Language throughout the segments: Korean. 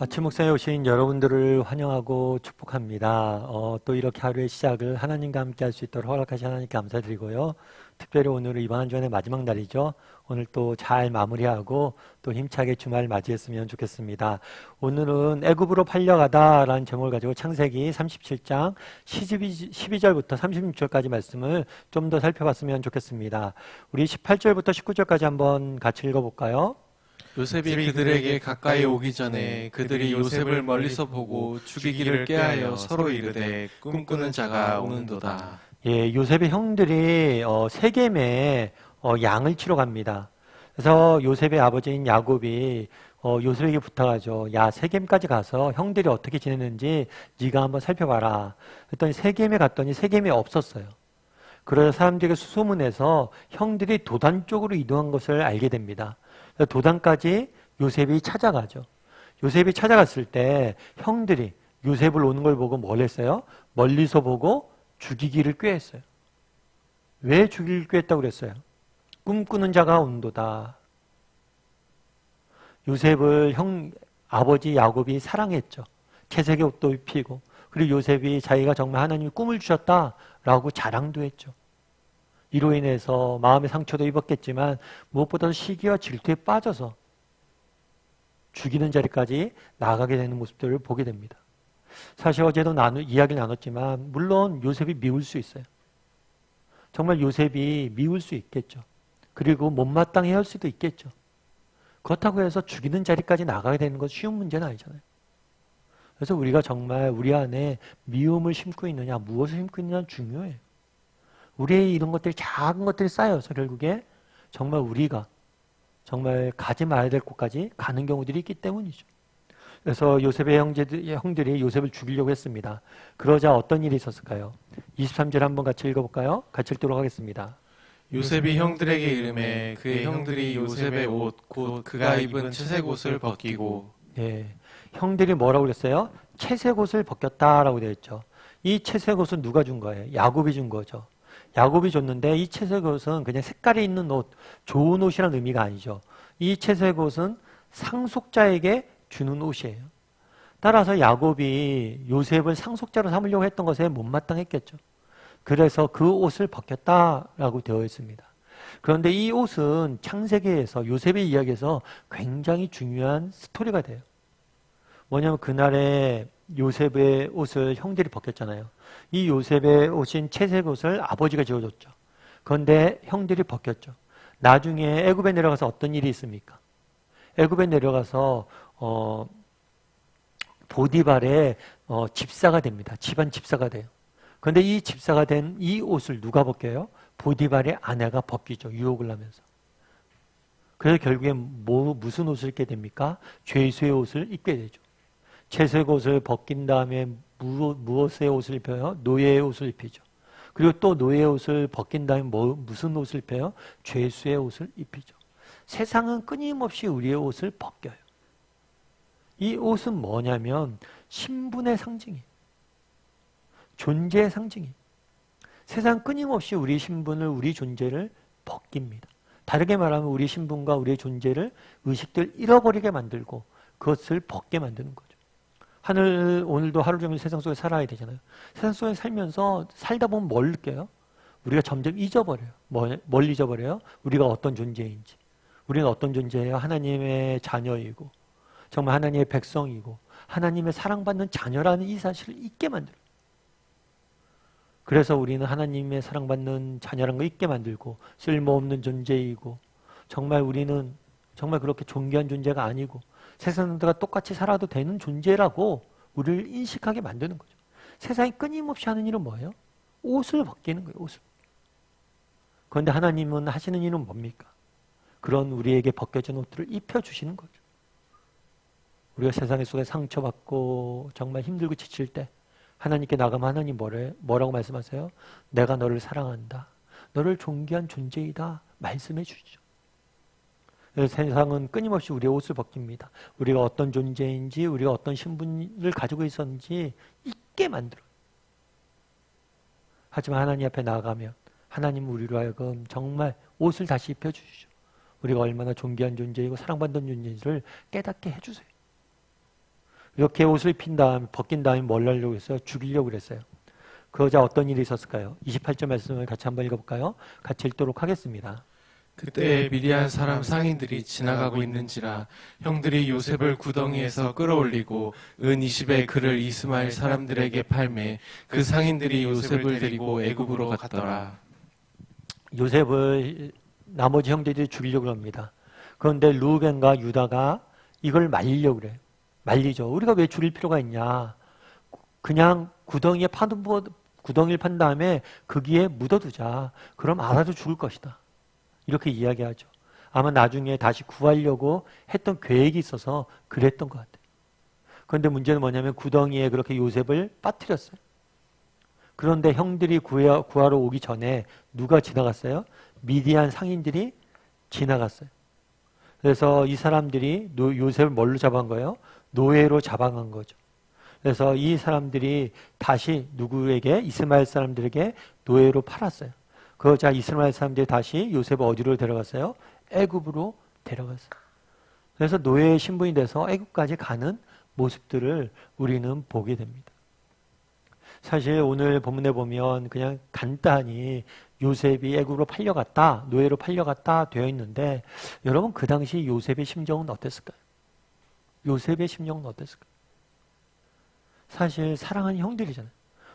아침 목상에 오신 여러분들을 환영하고 축복합니다. 또 이렇게 하루의 시작을 하나님과 함께 할 수 있도록 허락하신 하나님께 감사드리고요. 특별히 오늘은 이번 한 주간의 마지막 날이죠. 오늘 또 잘 마무리하고 또 힘차게 주말 맞이했으면 좋겠습니다. 오늘은 애굽으로 팔려가다라는 제목을 가지고 창세기 37장 12절부터 36절까지 말씀을 좀 더 살펴봤으면 좋겠습니다. 우리 18절부터 19절까지 한번 같이 읽어볼까요? 요셉이 그들에게 가까이 오기 전에 그들이 요셉을 멀리서 보고 죽이기를 꾀하여 서로 이르되 꿈꾸는 자가 오는도다. 예, 요셉의 형들이 세겜에 양을 치러 갑니다. 그래서 요셉의 아버지인 야곱이 요셉에게 부탁하죠. 야, 세겜까지 가서 형들이 어떻게 지내는지 네가 한번 살펴봐라. 그랬더니 세겜에 갔더니 세겜이 없었어요. 그래서 사람들에게 수소문해서 형들이 도단 쪽으로 이동한 것을 알게 됩니다. 도단까지 요셉이 찾아가죠. 요셉이 찾아갔을 때 형들이 요셉을 오는 걸 보고 뭘 했어요? 멀리서 보고 죽이기를 꾀했어요. 왜 죽이기를 꾀했다고 그랬어요? 꿈꾸는 자가 온도다. 요셉을 아버지 야곱이 사랑했죠. 채색의 옷도 입히고, 그리고 요셉이 자기가 정말 하나님이 꿈을 주셨다라고 자랑도 했죠. 이로 인해서 마음의 상처도 입었겠지만 무엇보다도 시기와 질투에 빠져서 죽이는 자리까지 나아가게 되는 모습들을 보게 됩니다. 사실 어제도 이야기를 나눴지만 물론 요셉이 미울 수 있어요. 정말 요셉이 미울 수 있겠죠. 그리고 못마땅해 할 수도 있겠죠. 그렇다고 해서 죽이는 자리까지 나가게 되는 건 쉬운 문제는 아니잖아요. 그래서 우리가 정말 우리 안에 미움을 심고 있느냐, 무엇을 심고 있느냐는 중요해요. 우리의 이런 것들이 작은 것들이 쌓여서 결국에 정말 우리가 정말 가지 말아야 될 곳까지 가는 경우들이 있기 때문이죠. 그래서 요셉의 형들이 요셉을 죽이려고 했습니다. 그러자 어떤 일이 있었을까요? 23절 한번 같이 읽어볼까요? 같이 읽도록 하겠습니다. 요셉이 형들에게 이르매 그의 형들이 요셉의 옷 곧 그가 입은 채색 옷을 벗기고 네, 형들이 뭐라고 그랬어요? 채색 옷을 벗겼다라고 되어 있죠. 이 채색 옷은 누가 준 거예요? 야곱이 준 거죠. 야곱이 줬는데 이 채색 옷은 그냥 색깔이 있는 옷, 좋은 옷이라는 의미가 아니죠. 이 채색 옷은 상속자에게 주는 옷이에요. 따라서 야곱이 요셉을 상속자로 삼으려고 했던 것에 못마땅했겠죠. 그래서 그 옷을 벗겼다라고 되어 있습니다. 그런데 이 옷은 창세기에서 요셉의 이야기에서 굉장히 중요한 스토리가 돼요. 뭐냐면 그날에 요셉의 옷을 형들이 벗겼잖아요. 이 요셉의 옷인 채색 옷을 아버지가 지어줬죠. 그런데 형들이 벗겼죠. 나중에 애굽에 내려가서 어떤 일이 있습니까? 애굽에 내려가서 보디발의 집사가 됩니다. 집안 집사가 돼요. 그런데 이 집사가 된 이 옷을 누가 벗겨요? 보디발의 아내가 벗기죠. 유혹을 하면서. 그래서 결국에 무슨 옷을 입게 됩니까? 죄수의 옷을 입게 되죠. 채색 옷을 벗긴 다음에 무엇의 옷을 입혀요? 노예의 옷을 입히죠. 그리고 또 노예의 옷을 벗긴 다음에 무슨 옷을 입혀요? 죄수의 옷을 입히죠. 세상은 끊임없이 우리의 옷을 벗겨요. 이 옷은 뭐냐면 신분의 상징이에요. 존재의 상징이에요. 세상 끊임없이 우리 신분을, 우리 존재를 벗깁니다. 다르게 말하면 우리 신분과 우리의 존재를 의식들 잃어버리게 만들고 그것을 벗게 만드는 거죠. 오늘도 하루 종일 세상 속에 살아야 되잖아요. 세상 속에 살다 보면 뭘 느껴요? 우리가 점점 잊어버려요. 뭘 잊어버려요? 우리가 어떤 존재인지. 우리는 어떤 존재예요? 하나님의 자녀이고, 정말 하나님의 백성이고, 하나님의 사랑받는 자녀라는 이 사실을 잊게 만들어요. 그래서 우리는 하나님의 사랑받는 자녀라는 걸 잊게 만들고, 쓸모없는 존재이고, 정말 우리는 정말 그렇게 존귀한 존재가 아니고, 세상 사람들과 똑같이 살아도 되는 존재라고 우리를 인식하게 만드는 거죠. 세상이 끊임없이 하는 일은 뭐예요? 옷을 벗기는 거예요. 옷을. 그런데 하나님은 하시는 일은 뭡니까? 그런 우리에게 벗겨진 옷들을 입혀주시는 거죠. 우리가 세상 속에 상처받고 정말 힘들고 지칠 때 하나님께 나가면 하나님 뭐라고 말씀하세요? 내가 너를 사랑한다. 너를 존귀한 존재이다. 말씀해 주시죠. 세상은 끊임없이 우리의 옷을 벗깁니다. 우리가 어떤 존재인지, 우리가 어떤 신분을 가지고 있었는지 잊게 만들어요. 하지만 하나님 앞에 나아가면 하나님은 우리로 하여금 정말 옷을 다시 입혀주시죠. 우리가 얼마나 존귀한 존재이고 사랑받는 존재인지를 깨닫게 해주세요. 이렇게 옷을 벗긴 다음에 뭘 하려고 했어요? 죽이려고 그랬어요. 그러자 어떤 일이 있었을까요? 28절 말씀을 같이 한번 읽어볼까요? 같이 읽도록 하겠습니다. 그때 미디안 사람 상인들이 지나가고 있는지라 형들이 요셉을 구덩이에서 끌어올리고 은 20의 그를 이스마엘 사람들에게 팔매 그 상인들이 요셉을 데리고 애굽으로 갔더라. 요셉을 나머지 형제들이 죽이려고 합니다. 그런데 루벤과 유다가 이걸 말리려고 그래요. 말리죠. 우리가 왜 죽일 필요가 있냐. 그냥 구덩이를 판 다음에 거기에 묻어두자. 그럼 알아서 죽을 것이다. 이렇게 이야기하죠. 아마 나중에 다시 구하려고 했던 계획이 있어서 그랬던 것 같아요. 그런데 문제는 뭐냐면 구덩이에 그렇게 요셉을 빠뜨렸어요. 그런데 형들이 구하러 오기 전에 누가 지나갔어요? 미디안 상인들이 지나갔어요. 그래서 이 사람들이 요셉을 뭘로 잡아간 거예요? 노예로 잡아간 거죠. 그래서 이 사람들이 다시 누구에게? 이스마엘 사람들에게 노예로 팔았어요. 그러자 이스마엘 사람들이 다시 요셉을 어디로 데려갔어요? 애굽으로 데려갔어요. 그래서 노예의 신분이 돼서 애굽까지 가는 모습들을 우리는 보게 됩니다. 사실 오늘 본문에 보면 그냥 간단히 요셉이 애굽으로 팔려갔다, 노예로 팔려갔다 되어 있는데 여러분 그 당시 요셉의 심정은 어땠을까요? 요셉의 심정은 어땠을까요? 사실 사랑하는 형들이잖아요.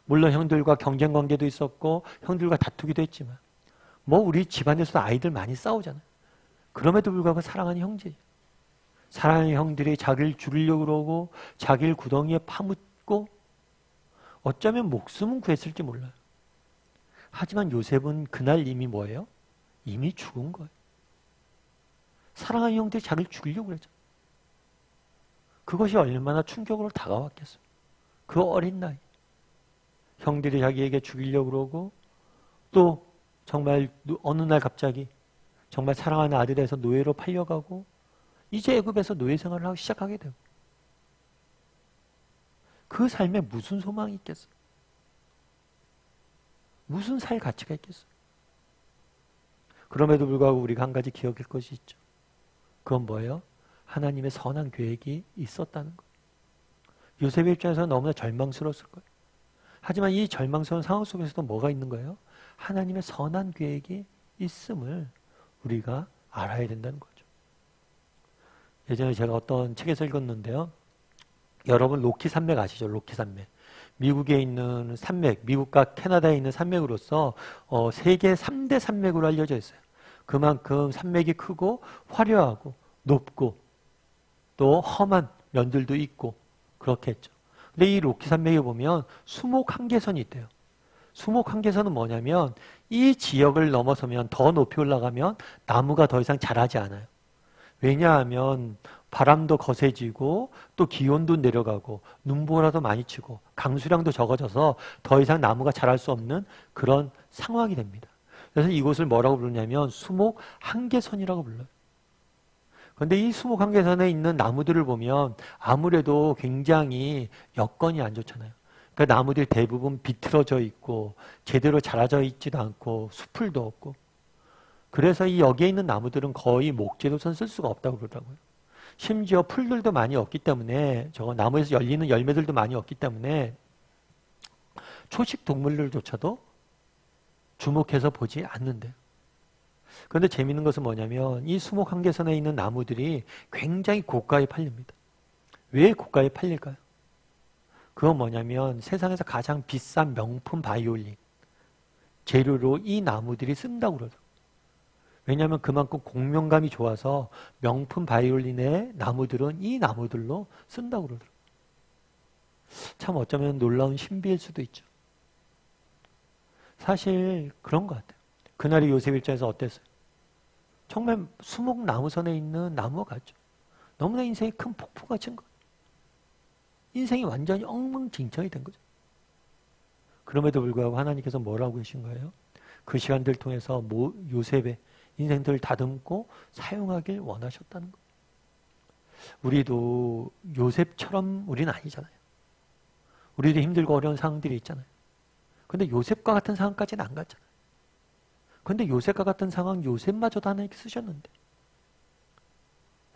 물론 형들과 경쟁 관계도 있었고 형들과 다투기도 했지만 뭐 우리 집안에서도 아이들 많이 싸우잖아요. 그럼에도 불구하고 사랑하는 형제, 사랑하는 형들이 자기를 죽이려고 그러고 자기를 구덩이에 파묻고 어쩌면 목숨은 구했을지 몰라요. 하지만 요셉은 그날 이미 뭐예요? 이미 죽은 거예요. 사랑하는 형들이 자기를 죽이려고 그랬죠. 그것이 얼마나 충격으로 다가왔겠어요. 그 어린 나이. 형들이 자기에게 죽이려고 그러고 또 정말 어느 날 갑자기 정말 사랑하는 아들에서 노예로 팔려가고 이제 애굽에서 노예 생활을 하기 시작하게 되고 그 삶에 무슨 소망이 있겠어요? 무슨 살 가치가 있겠어요? 그럼에도 불구하고 우리가 한 가지 기억할 것이 있죠. 그건 뭐예요? 하나님의 선한 계획이 있었다는 거예요. 요셉의 입장에서는 너무나 절망스러웠을 거예요. 하지만 이 절망스러운 상황 속에서도 뭐가 있는 거예요? 하나님의 선한 계획이 있음을 우리가 알아야 된다는 거죠. 예전에 제가 어떤 책에서 읽었는데요. 여러분 로키 산맥 아시죠? 로키 산맥. 미국에 있는 산맥, 미국과 캐나다에 있는 산맥으로서 세계 3대 산맥으로 알려져 있어요. 그만큼 산맥이 크고 화려하고 높고 또 험한 면들도 있고 그렇겠죠. 근데 이 로키 산맥에 보면 수목 한계선이 있대요. 수목 한계선은 뭐냐면 이 지역을 넘어서면 더 높이 올라가면 나무가 더 이상 자라지 않아요. 왜냐하면 바람도 거세지고 또 기온도 내려가고 눈보라도 많이 치고 강수량도 적어져서 더 이상 나무가 자랄 수 없는 그런 상황이 됩니다. 그래서 이곳을 뭐라고 부르냐면 수목 한계선이라고 불러요. 그런데 이 수목 한계선에 있는 나무들을 보면 아무래도 굉장히 여건이 안 좋잖아요. 그러니까 나무들이 대부분 비틀어져 있고 제대로 자라져 있지도 않고 수풀도 없고 그래서 이 여기에 있는 나무들은 거의 목재로선 쓸 수가 없다고 그러더라고요. 심지어 풀들도 많이 없기 때문에 저거 나무에서 열리는 열매들도 많이 없기 때문에 초식 동물들조차도 주목해서 보지 않는데요. 그런데 재미있는 것은 뭐냐면 이 수목 한계선에 있는 나무들이 굉장히 고가에 팔립니다. 왜 고가에 팔릴까요? 그건 뭐냐면 세상에서 가장 비싼 명품 바이올린 재료로 이 나무들이 쓴다고 그러죠. 왜냐하면 그만큼 공명감이 좋아서 명품 바이올린의 나무들은 이 나무들로 쓴다고 그러더라고요. 참 어쩌면 놀라운 신비일 수도 있죠. 사실 그런 것 같아요. 그날의 요셉 입장에서 어땠어요? 정말 수목 나무선에 있는 나무 같죠. 너무나 인생이 큰 폭포가 친 것. 인생이 완전히 엉망진창이 된 거죠. 그럼에도 불구하고 하나님께서 뭐라고 계신 거예요? 그 시간들 통해서 요셉의 인생들을 다듬고 사용하길 원하셨다는 거예요. 우리도 요셉처럼 우리는 아니잖아요. 우리도 힘들고 어려운 상황들이 있잖아요. 근데 요셉과 같은 상황까지는 안 갔잖아요. 근데 요셉과 같은 상황 요셉마저도 하나님께 쓰셨는데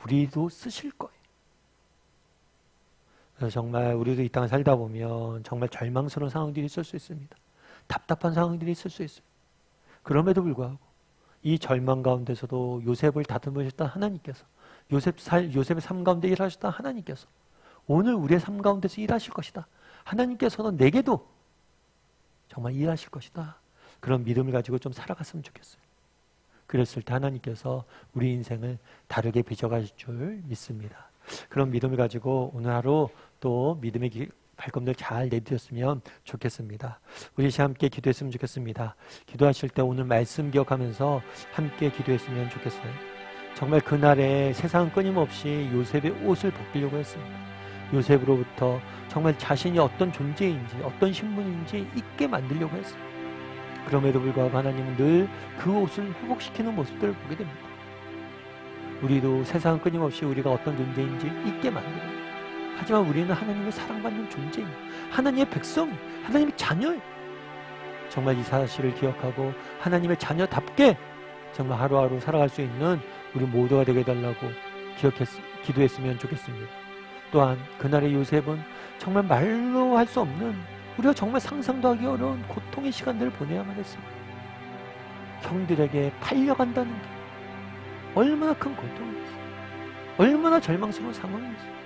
우리도 쓰실 거예요. 그래서 정말 우리도 이 땅을 살다 보면 정말 절망스러운 상황들이 있을 수 있습니다. 답답한 상황들이 있을 수 있습니다. 그럼에도 불구하고 이 절망 가운데서도 요셉을 다듬으셨던 하나님께서 요셉의 삶 가운데 일하셨던 하나님께서 오늘 우리의 삶 가운데서 일하실 것이다. 하나님께서는 내게도 정말 일하실 것이다. 그런 믿음을 가지고 좀 살아갔으면 좋겠어요. 그랬을 때 하나님께서 우리 인생을 다르게 빚어가실 줄 믿습니다. 그런 믿음을 가지고 오늘 하루 또 믿음의 발걸음들 잘 내딛었으면 좋겠습니다. 우리 함께 기도했으면 좋겠습니다. 기도하실 때 오늘 말씀 기억하면서 함께 기도했으면 좋겠어요. 정말 그날에 세상은 끊임없이 요셉의 옷을 벗기려고 했습니다. 요셉으로부터 정말 자신이 어떤 존재인지 어떤 신분인지 잊게 만들려고 했습니다. 그럼에도 불구하고 하나님은 늘 그 옷을 회복시키는 모습들을 보게 됩니다. 우리도 세상은 끊임없이 우리가 어떤 존재인지 잊게 만들어요. 하지만 우리는 하나님의 사랑받는 존재입니다. 하나님의 백성, 하나님의 자녀예요. 정말 이 사실을 기억하고 하나님의 자녀답게 정말 하루하루 살아갈 수 있는 우리 모두가 되게 해달라고 기도했으면 좋겠습니다. 또한 그날의 요셉은 정말 말로 할 수 없는 우리가 정말 상상도 하기 어려운 고통의 시간들을 보내야만 했습니다. 형들에게 팔려간다는 게 얼마나 큰 고통이었어요. 얼마나 절망스러운 상황이었어요.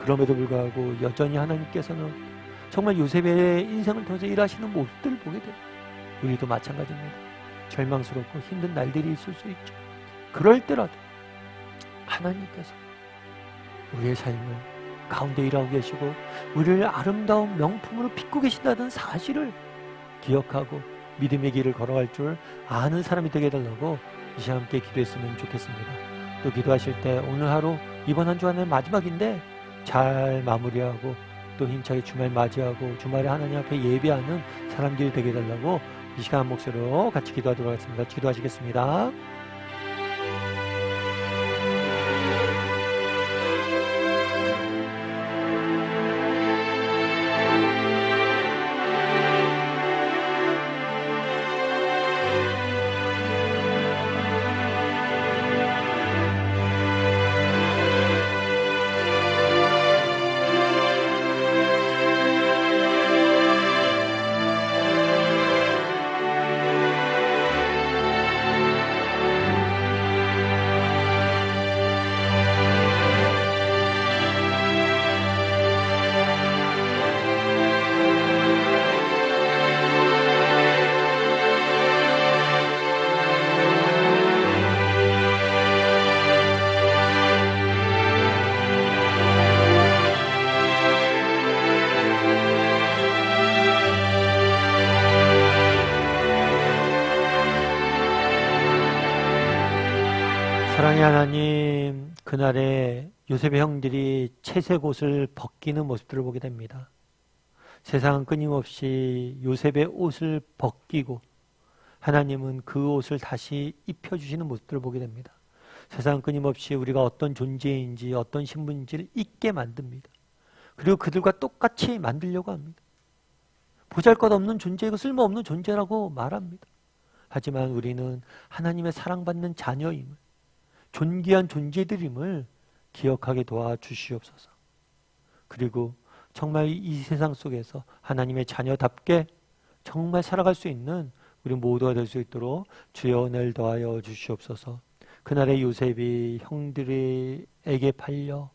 그럼에도 불구하고 여전히 하나님께서는 정말 요셉의 인생을 통해서 일하시는 모습들을 보게 돼요. 우리도 마찬가지입니다. 절망스럽고 힘든 날들이 있을 수 있죠. 그럴 때라도 하나님께서 우리의 삶을 가운데 일하고 계시고 우리를 아름다운 명품으로 빚고 계신다는 사실을 기억하고 믿음의 길을 걸어갈 줄 아는 사람이 되게 해달라고 이 시간 함께 기도했으면 좋겠습니다. 또 기도하실 때 오늘 하루 이번 한 주간의 마지막인데 잘 마무리하고 또 힘차게 주말 맞이하고 주말에 하나님 앞에 예배하는 사람들이 되게 해달라고 이 시간 한 목소리로 같이 기도하도록 하겠습니다. 기도하시겠습니다. 사랑의 하나님, 그날에 요셉의 형들이 채색 옷을 벗기는 모습들을 보게 됩니다. 세상은 끊임없이 요셉의 옷을 벗기고 하나님은 그 옷을 다시 입혀주시는 모습들을 보게 됩니다. 세상은 끊임없이 우리가 어떤 존재인지 어떤 신분인지를 잊게 만듭니다. 그리고 그들과 똑같이 만들려고 합니다. 보잘것없는 존재이고 쓸모없는 존재라고 말합니다. 하지만 우리는 하나님의 사랑받는 자녀임을, 존귀한 존재들임을 기억하게 도와주시옵소서. 그리고 정말 이 세상 속에서 하나님의 자녀답게 정말 살아갈 수 있는 우리 모두가 될 수 있도록 주여 은혜를 더하여 주시옵소서. 그날의 요셉이 형들에게 팔려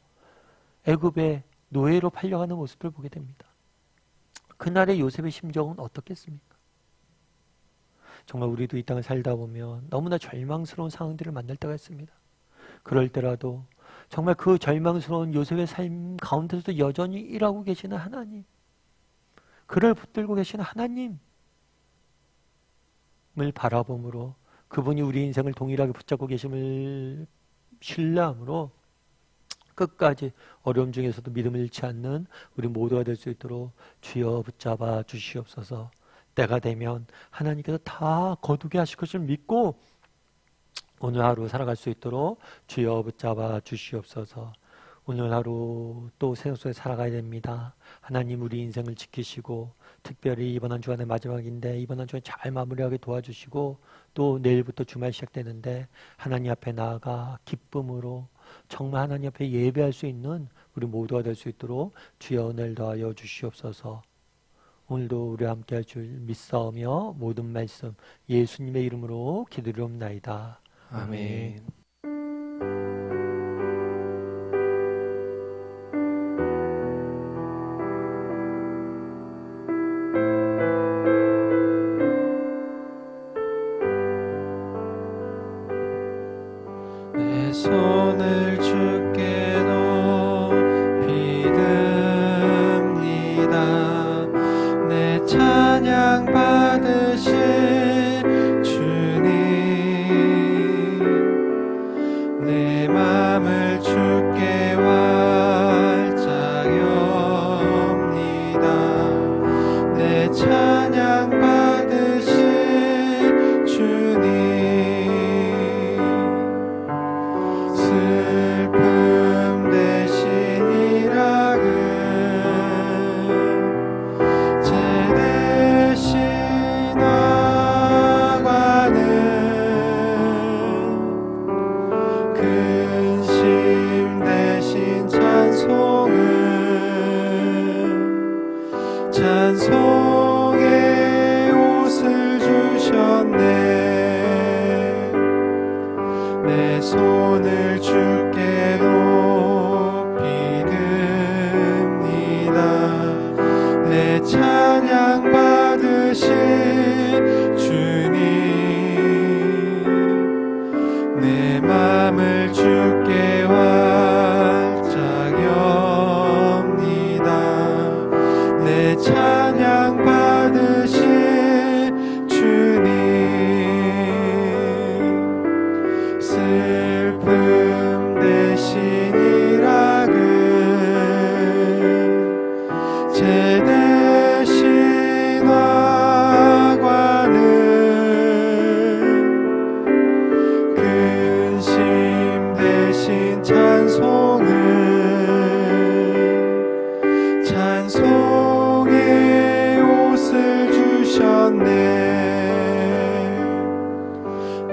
애굽의 노예로 팔려가는 모습을 보게 됩니다. 그날의 요셉의 심정은 어떻겠습니까? 정말 우리도 이 땅을 살다 보면 너무나 절망스러운 상황들을 만날 때가 있습니다. 그럴 때라도 정말 그 절망스러운 요셉의 삶 가운데서도 여전히 일하고 계시는 하나님, 그를 붙들고 계시는 하나님을 바라봄으로 그분이 우리 인생을 동일하게 붙잡고 계심을 신뢰함으로 끝까지 어려움 중에서도 믿음을 잃지 않는 우리 모두가 될 수 있도록 주여 붙잡아 주시옵소서. 때가 되면 하나님께서 다 거두게 하실 것을 믿고 오늘 하루 살아갈 수 있도록 주여 붙잡아 주시옵소서. 오늘 하루 또 세상 속에 살아가야 됩니다. 하나님 우리 인생을 지키시고 특별히 이번 한 주간의 마지막인데 이번 한 주간 잘 마무리하게 도와주시고 또 내일부터 주말 시작되는데 하나님 앞에 나아가 기쁨으로 정말 하나님 앞에 예배할 수 있는 우리 모두가 될 수 있도록 주여 은혜를 더하여 주시옵소서. 오늘도 우리 함께 할 줄 믿사오며 모든 말씀 예수님의 이름으로 기도드리옵나이다. 아멘. 내 손을 주께 높이 듭니다. 내 찬양 받으실 주님, 내 맘을 주께 활짝 엽니다. 내 찬양 받으실 주님, 슬픔 대신 일하금, 죄 대신 화관은, 근심 대신 찬송은, 찬송의 옷을 주셨네. 내 손을 주께 높이 듭니다. 내 찬양 받으실 주님, 내 맘을 주께 활짝 엽니다. 내 찬양 받으실 주님, 슬픔 대신 일하금, 죄 대신 화관은, 근심 대신 찬송은, 찬송의 옷을 주셨네.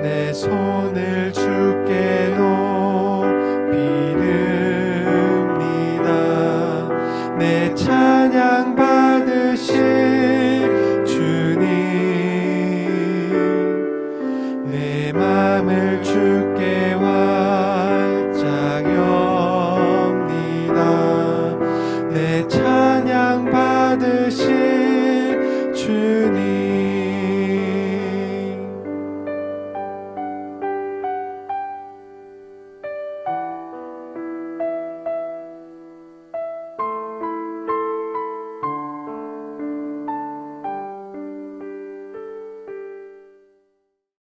내 손을 주께 높이 듭니다. 내 찬양 받으실 주님, 내 맘을 주께 활짝 엽니다. 내 찬양 받으실 주님,